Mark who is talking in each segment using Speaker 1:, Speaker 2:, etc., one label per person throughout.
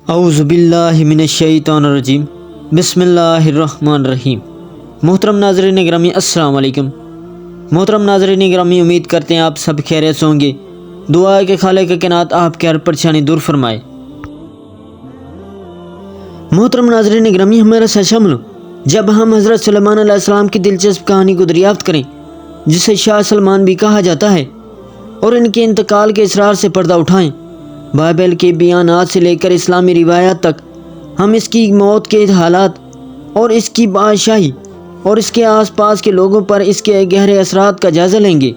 Speaker 1: اعوذ باللہ من الشیطان الرجیم بسم اللہ الرحمن الرحیم۔ محترم ناظرین گرامی السلام علیکم۔ محترم ناظرین گرامی، امید کرتے ہیں آپ سب خیریت سے ہوں گے۔ دعا ہے کہ خالق کائنات آپ کی ہر پریشانی دور فرمائے۔ محترم ناظرین گرامی، ہمارا ساتھ شامل ہو جب ہم حضرت سلیمان علیہ السلام کی دلچسپ کہانی کو دریافت کریں، جسے شاہ سلمان بھی کہا جاتا ہے، اور ان کے انتقال کے اسرار سے پردہ اٹھائیں۔ بائبل کے بیانات سے لے کر اسلامی روایات تک ہم اس کی موت کے حالات اور اس کی بادشاہی اور اس کے آس پاس کے لوگوں پر اس کے گہرے اثرات کا جائزہ لیں گے۔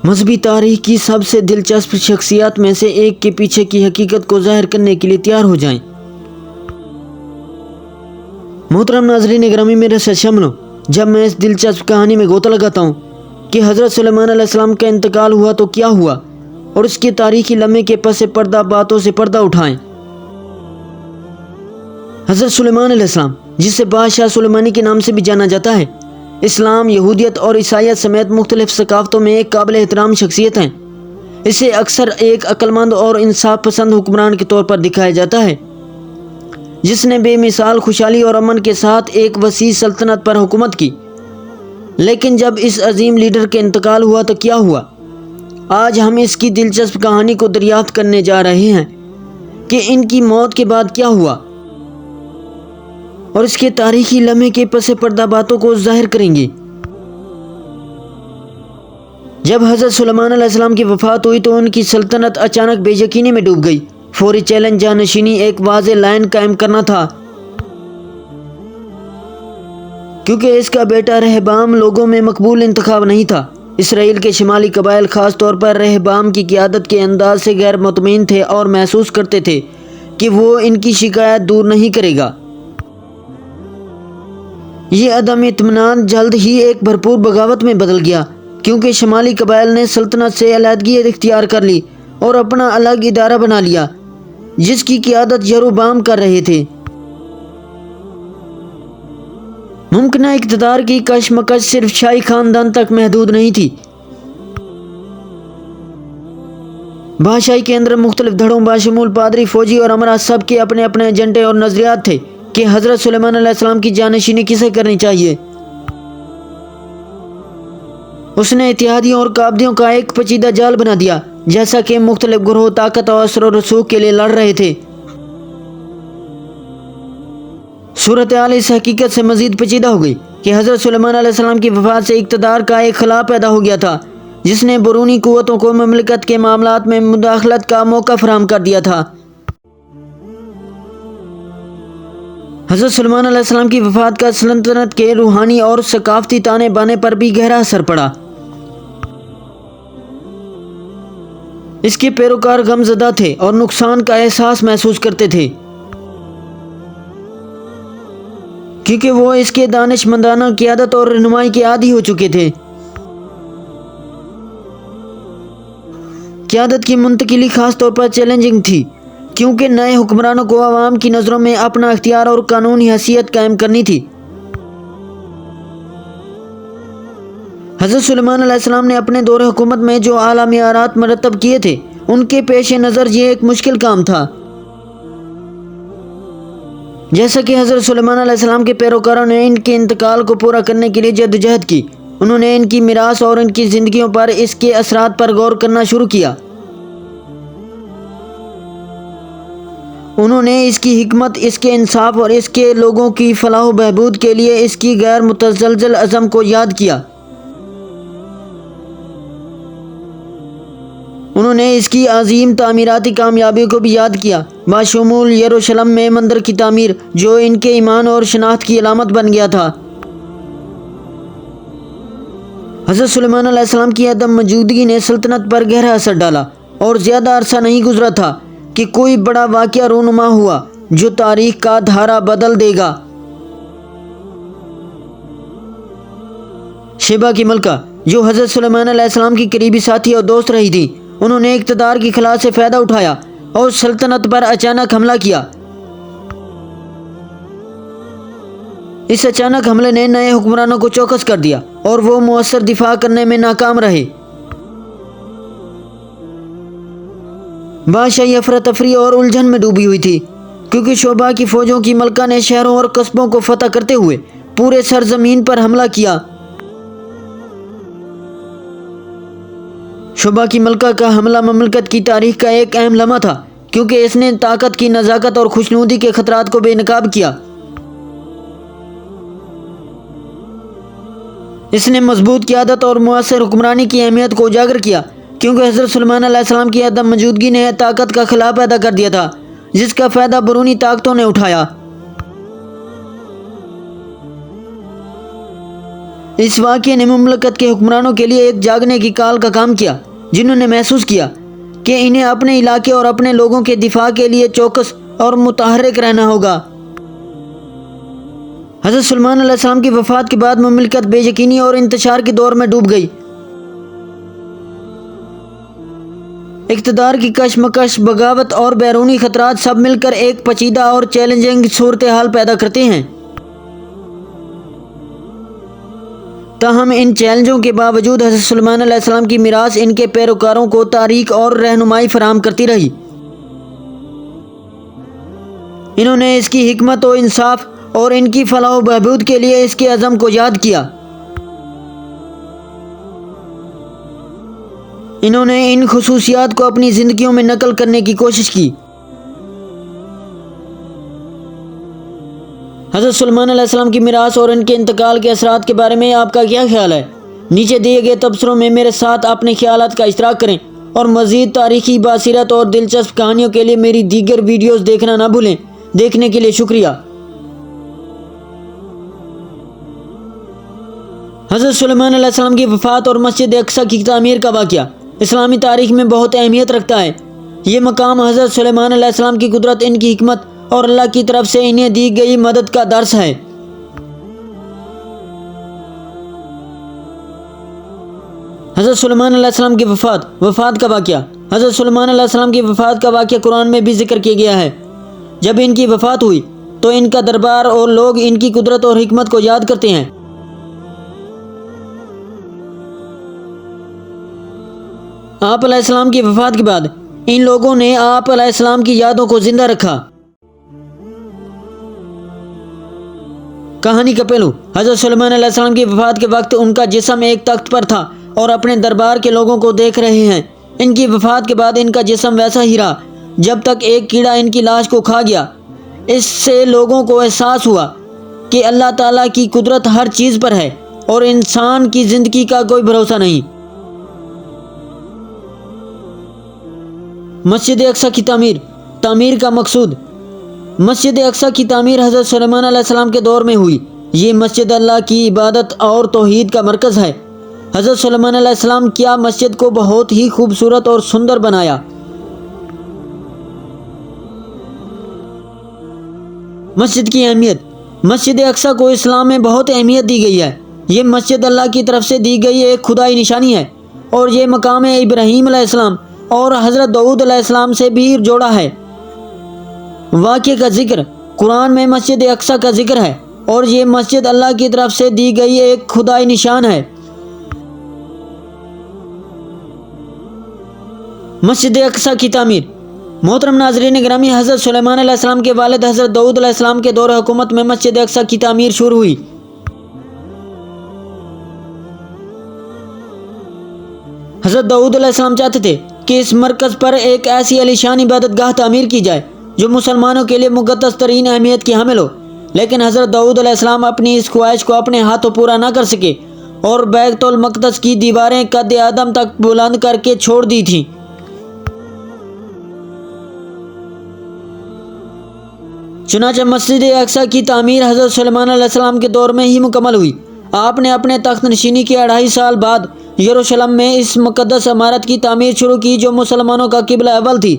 Speaker 1: مذہبی تاریخ کی سب سے دلچسپ شخصیات میں سے ایک کے پیچھے کی حقیقت کو ظاہر کرنے کے لیے تیار ہو جائیں۔ محترم ناظرین گرامی، میرے ساتھ شامل ہو جب میں اس دلچسپ کہانی میں غوطہ لگاتا ہوں کہ حضرت سلیمان علیہ السلام کا انتقال ہوا تو کیا ہوا، اور اس کے تاریخی لمحے کے پس پردہ باتوں سے پردہ اٹھائیں۔ حضرت سلیمان علیہ السلام، جسے بادشاہ سلیمانی کے نام سے بھی جانا جاتا ہے، اسلام، یہودیت اور عیسائیت سمیت مختلف ثقافتوں میں ایک قابل احترام شخصیت ہیں۔ اسے اکثر ایک عقلمند اور انصاف پسند حکمران کے طور پر دکھایا جاتا ہے، جس نے بے مثال خوشحالی اور امن کے ساتھ ایک وسیع سلطنت پر حکومت کی۔ لیکن جب اس عظیم لیڈر کے انتقال ہوا تو کیا ہوا؟ آج ہم اس کی دلچسپ کہانی کو دریافت کرنے جا رہے ہیں کہ ان کی موت کے بعد کیا ہوا، اور اس کے تاریخی لمحے کے پس پردہ باتوں کو ظاہر کریں گے۔ جب حضرت سلیمان علیہ السلام کی وفات ہوئی تو ان کی سلطنت اچانک بے یقینی میں ڈوب گئی۔ فوری چیلنج جانشینی ایک واضح لائن قائم کرنا تھا، کیونکہ اس کا بیٹا رہبام لوگوں میں مقبول انتخاب نہیں تھا۔ اسرائیل کے شمالی قبائل خاص طور پر رہبام کی قیادت کے انداز سے غیر مطمئن تھے اور محسوس کرتے تھے کہ وہ ان کی شکایت دور نہیں کرے گا۔ یہ عدم اطمینان جلد ہی ایک بھرپور بغاوت میں بدل گیا، کیونکہ شمالی قبائل نے سلطنت سے علیحدگی اختیار کر لی اور اپنا الگ ادارہ بنا لیا، جس کی قیادت یروبام کر رہے تھے۔ ممکنہ اقتدار کی کشمکش صرف شاہی خاندان تک محدود نہیں تھی۔ بادشاہی کے اندر مختلف دھڑوں بشمول پادری، فوجی اور امراء سب کے اپنے اپنے ایجنڈے اور نظریات تھے کہ حضرت سلیمان علیہ السلام کی جانشینی کسے کرنی چاہیے۔ اس نے اتحادیوں اور قابضیوں کا ایک پیچیدہ جال بنا دیا، جیسا کہ مختلف گروہ طاقت اور اثر و رسوخ کے لیے لڑ رہے تھے۔ صورتحال اس حقیقت سے مزید پیچیدہ ہو گئی کہ حضرت سلیمان علیہ السلام کی وفات سے اقتدار کا ایک خلا پیدا ہو گیا تھا، جس نے بیرونی قوتوں کو مملکت کے معاملات میں مداخلت کا موقع فراہم کر دیا تھا۔ حضرت سلیمان علیہ السلام کی وفات کا سلطنت کے روحانی اور ثقافتی تانے بانے پر بھی گہرا اثر پڑا۔ اس کے پیروکار غم زدہ تھے اور نقصان کا احساس محسوس کرتے تھے، کیونکہ وہ اس کے دانش مندانہ قیادت اور رہنمائی کے عادی ہو چکے تھے۔ قیادت کی منتقلی خاص طور پر چیلنجنگ تھی، کیونکہ نئے حکمرانوں کو عوام کی نظروں میں اپنا اختیار اور قانونی حیثیت قائم کرنی تھی۔ حضرت سلیمان علیہ السلام نے اپنے دور حکومت میں جو اعلیٰ معیارات مرتب کیے تھے، ان کے پیش نظر یہ ایک مشکل کام تھا۔ جیسا کہ حضرت سلیمان علیہ السلام کے پیروکاروں نے ان کے انتقال کو پورا کرنے کے لیے جدوجہد کی، انہوں نے ان کی میراث اور ان کی زندگیوں پر اس کے اثرات پر غور کرنا شروع کیا۔ انہوں نے اس کی حکمت، اس کے انصاف اور اس کے لوگوں کی فلاح و بہبود کے لیے اس کی غیر متزلزل عزم کو یاد کیا۔ انہوں نے اس کی عظیم تعمیراتی کامیابیوں کو بھی یاد کیا، بشمول یروشلم میں مندر کی تعمیر، جو ان کے ایمان اور شناخت کی علامت بن گیا تھا۔ حضرت سلیمان علیہ السلام کی عدم موجودگی نے سلطنت پر گہرا اثر ڈالا، اور زیادہ عرصہ نہیں گزرا تھا کہ کوئی بڑا واقعہ رونما ہوا جو تاریخ کا دھارا بدل دے گا۔ شیبہ کی ملکہ، جو حضرت سلیمان علیہ السلام کی قریبی ساتھی اور دوست رہی تھی، انہوں نے اقتدار کی خلا سے فائدہ اٹھایا اور سلطنت پر اچانک حملہ کیا۔ اس اچانک حملے نے نئے حکمرانوں کو چوکس کر دیا اور وہ مؤثر دفاع کرنے میں ناکام رہے۔ بادشاہی افراتفری اور الجھن میں ڈوبی ہوئی تھی، کیونکہ شعبہ کی فوجوں کی ملکہ نے شہروں اور قصبوں کو فتح کرتے ہوئے پورے سرزمین پر حملہ کیا۔ شعبہ کی ملکہ کا حملہ مملکت کی تاریخ کا ایک اہم لمحہ تھا، کیونکہ اس نے طاقت کی نزاکت اور خوشنودی کے خطرات کو بے نقاب کیا۔ اس نے مضبوط قیادت اور مؤثر حکمرانی کی اہمیت کو اجاگر کیا، کیونکہ حضرت سلیمان علیہ السلام کی عدم موجودگی نے طاقت کا خلا پیدا کر دیا تھا، جس کا فائدہ بیرونی طاقتوں نے اٹھایا۔ اس واقعے نے مملکت کے حکمرانوں کے لیے ایک جاگنے کی کال کا کام کیا، جنہوں نے محسوس کیا کہ انہیں اپنے علاقے اور اپنے لوگوں کے دفاع کے لیے چوکس اور متحرک رہنا ہوگا۔ حضرت سلیمان علیہ السلام کی وفات کے بعد مملکت بے یقینی اور انتشار کے دور میں ڈوب گئی۔ اقتدار کی کشمکش، بغاوت اور بیرونی خطرات سب مل کر ایک پیچیدہ اور چیلنجنگ صورتحال پیدا کرتے ہیں۔ تاہم ان چیلنجوں کے باوجود حضرت سلیمان علیہ السلام کی میراث ان کے پیروکاروں کو تاریخ اور رہنمائی فراہم کرتی رہی۔ انہوں نے اس کی حکمت و انصاف اور ان کی فلاح و بہبود کے لیے اس کے عزم کو یاد کیا۔ انہوں نے ان خصوصیات کو اپنی زندگیوں میں نقل کرنے کی کوشش کی۔ حضرت سلیمان علیہ السلام کی میراث اور ان کے انتقال کے اثرات کے بارے میں آپ کا کیا خیال ہے؟ نیچے دیے گئے تبصروں میں میرے ساتھ اپنے خیالات کا اشتراک کریں، اور مزید تاریخی بصیرت اور دلچسپ کہانیوں کے لیے میری دیگر ویڈیوز دیکھنا نہ بھولیں۔ دیکھنے کے لیے شکریہ۔ حضرت سلیمان علیہ السلام کی وفات اور مسجد اقصی کی تعمیر کا واقعہ اسلامی تاریخ میں بہت اہمیت رکھتا ہے۔ یہ مقام حضرت سلیمان علیہ السلام کی قدرت، ان کی حکمت اور اللہ کی طرف سے انہیں دی گئی مدد کا درس ہے۔ حضرت سلیمان علیہ السلام کی وفات کا واقعہ۔ حضرت سلیمان علیہ السلام کی وفات کا واقعہ قرآن میں بھی ذکر کیا گیا ہے۔ جب ان کی وفات ہوئی تو ان کا دربار اور لوگ ان کی قدرت اور حکمت کو یاد کرتے ہیں۔ آپ علیہ السلام کی وفات کے بعد ان لوگوں نے آپ علیہ السلام کی یادوں کو زندہ رکھا۔ کہانی کا پہلو: حضرت سلیمان علیہ السلام کی وفات کے وقت ان کا جسم ایک تخت پر تھا اور اپنے دربار کے لوگوں کو دیکھ رہے ہیں۔ ان کی وفات کے بعد ان کا جسم ویسا ہی رہا جب تک ایک کیڑا ان کی لاش کو کھا گیا۔ اس سے لوگوں کو احساس ہوا کہ اللہ تعالیٰ کی قدرت ہر چیز پر ہے اور انسان کی زندگی کا کوئی بھروسہ نہیں۔ مسجد اقصی کی تعمیر کا مقصود: مسجد اقصی کی تعمیر حضرت سلیمان علیہ السلام کے دور میں ہوئی۔ یہ مسجد اللہ کی عبادت اور توحید کا مرکز ہے۔ حضرت سلیمان علیہ السلام کیا مسجد کو بہت ہی خوبصورت اور سندر بنایا۔ مسجد کی اہمیت: مسجد اقصی کو اسلام میں بہت اہمیت دی گئی ہے۔ یہ مسجد اللہ کی طرف سے دی گئی ایک خدائی نشانی ہے، اور یہ مقام ابراہیم علیہ السلام اور حضرت داؤد علیہ السلام سے بھی جوڑا ہے۔ واقعے کا ذکر: قرآن میں مسجد اقصی کا ذکر ہے، اور یہ مسجد اللہ کی طرف سے دی گئی ایک خدائی نشان ہے۔ مسجد اقصی کی تعمیر: محترم ناظرین گرامی، حضرت سلیمان علیہ السلام کے والد حضرت داؤد علیہ السلام کے دور حکومت میں مسجد اقصی کی تعمیر شروع ہوئی۔ حضرت داؤد علیہ السلام چاہتے تھے کہ اس مرکز پر ایک ایسی عالیشان عبادت گاہ تعمیر کی جائے جو مسلمانوں کے لیے مقدس ترین اہمیت کی حامل ہو، لیکن حضرت داؤد علیہ السلام اپنی اس خواہش کو اپنے ہاتھوں پورا نہ کر سکے اور بیت المقدس کی دیواریں قد آدم تک بلند کر کے چھوڑ دی تھیں۔ چنانچہ مسجد اقصی کی تعمیر حضرت سلیمان علیہ السلام کے دور میں ہی مکمل ہوئی۔ آپ نے اپنے تخت نشینی کے 2.5 سال بعد یروشلم میں اس مقدس عمارت کی تعمیر شروع کی جو مسلمانوں کا قبلہ اول تھی۔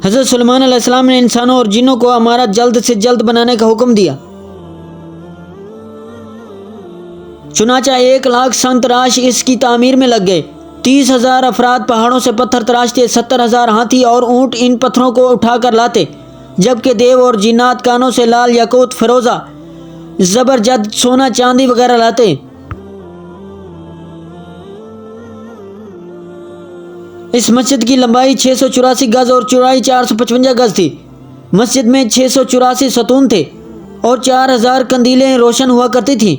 Speaker 1: حضرت سلیمان علیہ السلام نے انسانوں اور جنوں کو عمارت جلد سے جلد بنانے کا حکم دیا۔ چنانچہ 1 لاکھ سنگ تراش اس کی تعمیر میں لگ گئے۔ 30,000 افراد پہاڑوں سے پتھر تراشتے، 70,000 ہاتھی اور اونٹ ان پتھروں کو اٹھا کر لاتے، جبکہ دیو اور جنات کانوں سے لال یاقوت، فیروزہ، زبرجد، سونا، چاندی وغیرہ لاتے۔ اس مسجد کی لمبائی 684 گز اور چوڑائی 455 گز تھی۔ مسجد میں 684 ستون تھے اور 4000 قندیلیں روشن ہوا کرتی تھیں۔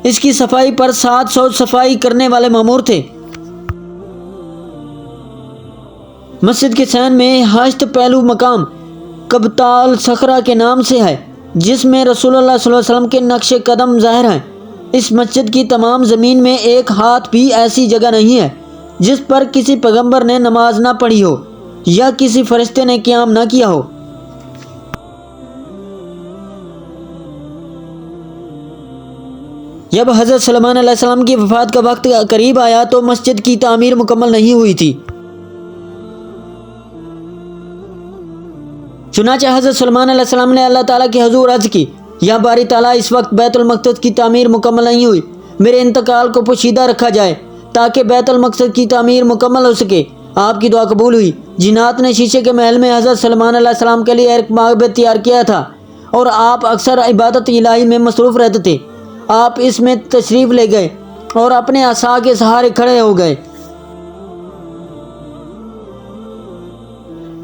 Speaker 1: اس کی صفائی پر 700 صفائی کرنے والے مامور تھے۔ مسجد کے صحن میں 8 پہلو مقام کبتال صخرہ کے نام سے ہے، جس میں رسول اللہ صلی اللہ علیہ وسلم کے نقش قدم ظاہر ہیں۔ اس مسجد کی تمام زمین میں ایک ہاتھ بھی ایسی جگہ نہیں ہے جس پر کسی پیغمبر نے نماز نہ پڑھی ہو یا کسی فرشتے نے قیام نہ کیا ہو۔ جب حضرت سلیمان علیہ السلام کی وفات کا وقت قریب آیا تو مسجد کی تعمیر مکمل نہیں ہوئی تھی۔ چنانچہ حضرت سلیمان علیہ السلام نے اللہ تعالیٰ کے حضور عرض کی، یا باری تعالیٰ، اس وقت بیت المقدس کی تعمیر مکمل نہیں ہوئی، میرے انتقال کو پوشیدہ رکھا جائے تاکہ بیت المقدس کی تعمیر مکمل ہو سکے۔ آپ کی دعا قبول ہوئی۔ جنات نے شیشے کے محل میں حضرت سلیمان علیہ السلام کے لیے ایک معبد تیار کیا تھا اور آپ اکثر عبادت الہی میں مصروف رہتے تھے۔ آپ اس میں تشریف لے گئے اور اپنے عصا کے سہارے کھڑے ہو گئے۔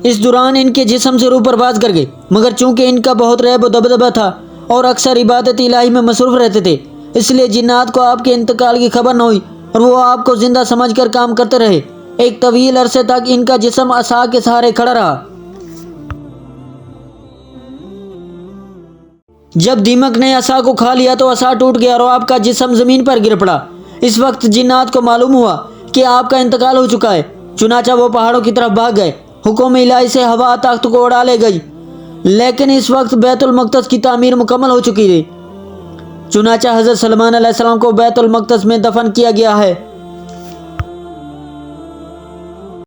Speaker 1: اس دوران ان کے جسم سے روح پرواز کر گئے، مگر چونکہ ان کا بہت رعب و دبدبہ تھا اور اکثر عبادت الہی میں مصروف رہتے تھے، اس لیے جنات کو آپ کے انتقال کی خبر نہ ہوئی اور وہ آپ کو زندہ سمجھ کر کام کرتے رہے۔ ایک طویل عرصے تک ان کا جسم عصا کے سہارے کھڑا رہا۔ جب دیمک نے عصا کو کھا لیا تو عصا ٹوٹ گیا اور آپ کا جسم زمین پر گر پڑا۔ اس وقت جنات کو معلوم ہوا کہ آپ کا انتقال ہو چکا ہے، چنانچہ وہ پہاڑوں کی طرف بھاگ گئے۔ حکم الہی سے ہوا تخت کو اڑا لے گئی، لیکن اس وقت بیت المقدس کی تعمیر مکمل ہو چکی تھی۔ چنانچہ حضرت سلیمان علیہ السلام کو بیت المقدس میں دفن کیا گیا ہے۔